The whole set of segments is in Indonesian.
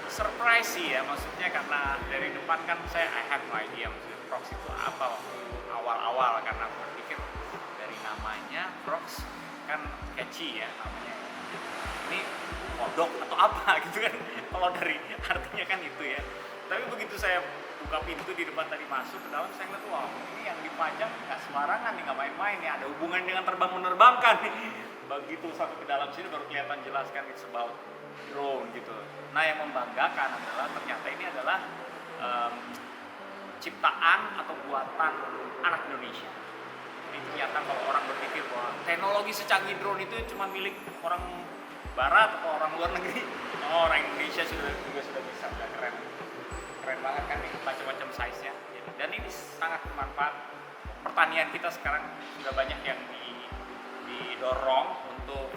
Surprise sih ya, maksudnya karena dari depan kan I have no idea maksudnya Crocs itu apa waktu awal-awal, karena aku berpikir dari namanya Crocs kan catchy ya namanya. Ini kodok atau apa gitu kan, kalau dari artinya kan itu ya. Tapi begitu saya buka pintu di depan tadi masuk ke dalam, saya ngeliat wah ini yang dipajang nggak sembarangan nih, nggak main-main ya, ada hubungan dengan terbang menerbangkan nih. Begitu sampai ke dalam sini baru kelihatan jelas kan it's about drone gitu. Nah yang membanggakan adalah ternyata ini adalah ciptaan atau buatan anak Indonesia. Jadi ternyata kalau orang berpikir bahwa teknologi secanggih drone itu cuma milik orang barat atau orang luar negeri, orang Indonesia juga sudah bisa, udah keren banget kan nih, macam-macam size-nya. Dan ini sangat bermanfaat. Pertanian kita sekarang sudah banyak yang didorong untuk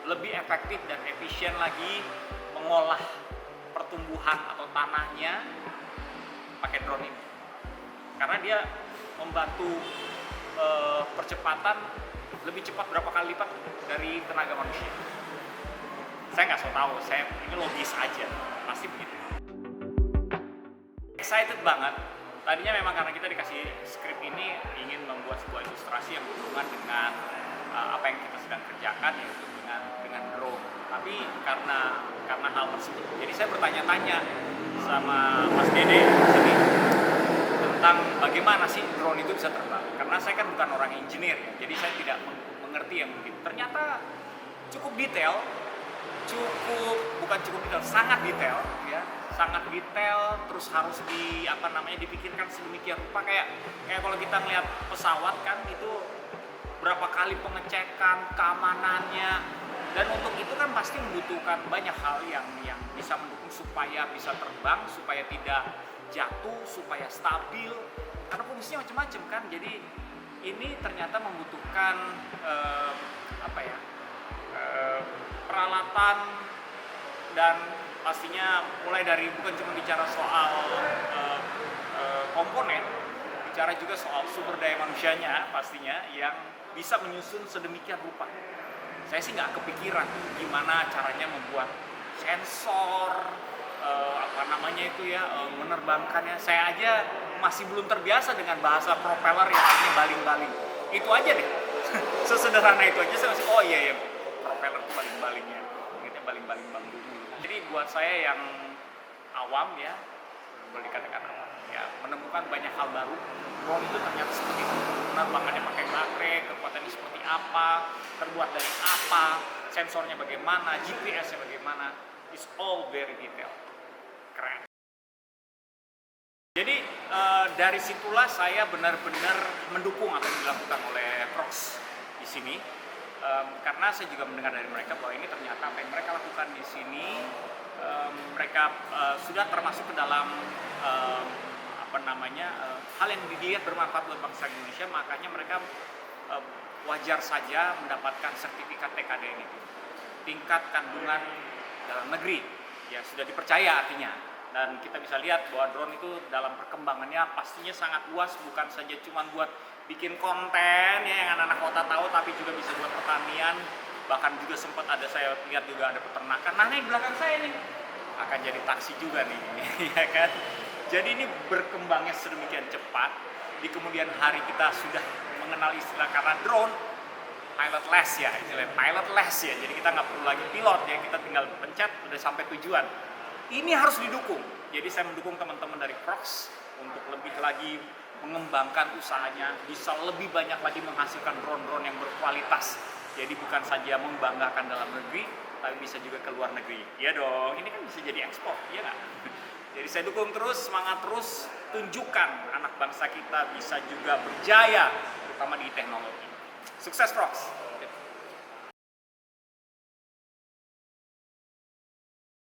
lebih efektif dan efisien lagi mengolah pertumbuhan atau tanahnya pakai drone ini, karena dia membantu percepatan lebih cepat berapa kali lipat dari tenaga manusia. Saya nggak tahu, ini logis aja, pasti begitu. Excited banget. Tadinya memang karena kita dikasih skrip ini ingin membuat sebuah ilustrasi yang berhubungan dengan apa yang kita sedang kerjakan, yaitu dengan drone. Tapi karena hal tersebut, jadi saya bertanya-tanya sama Mas Dede di sini tentang bagaimana sih drone itu bisa terbang. Karena saya kan bukan orang engineer ya, jadi saya tidak mengerti yang begitu. Ternyata cukup detail, sangat detail ya, sangat detail. Terus harus dipikirkan sedemikian rupa, kayak kalau kita melihat pesawat kan itu berapa kali pengecekan keamanannya, dan untuk itu kan pasti membutuhkan banyak hal yang bisa mendukung supaya bisa terbang, supaya tidak jatuh, supaya stabil, karena fungsinya macam-macam kan. Jadi ini ternyata membutuhkan peralatan, dan pastinya mulai dari bukan cuma bicara soal komponen, bicara juga soal sumber daya manusianya pastinya yang bisa menyusun sedemikian rupa. Saya sih nggak kepikiran gimana caranya membuat sensor, menerbangkannya. Saya aja masih belum terbiasa dengan bahasa propeller yang artinya baling-baling. Itu aja deh. Sesederhana itu aja saya masih, oh iya propeller itu baling-balingnya. Ingatnya baling-baling bambu. Jadi buat saya yang awam ya, boleh dikatakan awam ya, menemukan banyak hal baru. Drone itu ternyata seperti itu. Penerbangannya pakai baterai, kekuatannya seperti apa, terbuat dari apa, sensornya bagaimana, GPS-nya bagaimana. It's all very detailed. Keren. Jadi dari situlah saya benar-benar mendukung apa yang dilakukan oleh Crocs di sini, karena saya juga mendengar dari mereka bahwa ini ternyata apa yang mereka lakukan di sini, mereka sudah termasuk ke dalam hal yang dilihat bermanfaat buat bangsa Indonesia, makanya mereka wajar saja mendapatkan sertifikat TKDN itu, tingkat kandungan dalam negeri, ya sudah dipercaya artinya. Dan kita bisa lihat bahwa drone itu dalam perkembangannya pastinya sangat luas, bukan saja cuma buat bikin konten ya yang anak-anak kota tahu, tapi juga bisa buat pertanian, bahkan juga sempat ada saya lihat juga ada peternakan. Nah ini di belakang saya nih akan jadi taksi juga nih ya kan. Jadi ini berkembangnya sedemikian cepat, di kemudian hari kita sudah mengenal istilah, karena drone pilotless ya, istilah pilotless ya, jadi kita nggak perlu lagi pilot ya, kita tinggal pencet udah sampai tujuan. Ini harus didukung, jadi saya mendukung teman-teman dari Crocs untuk lebih lagi mengembangkan usahanya, bisa lebih banyak lagi menghasilkan drone-drone yang berkualitas. Jadi bukan saja membanggakan dalam negeri, tapi bisa juga ke luar negeri. Ya dong, ini kan bisa jadi ekspor, ya nggak? Jadi saya dukung terus, semangat terus, tunjukkan anak bangsa kita bisa juga berjaya, terutama di teknologi. Sukses Crocs!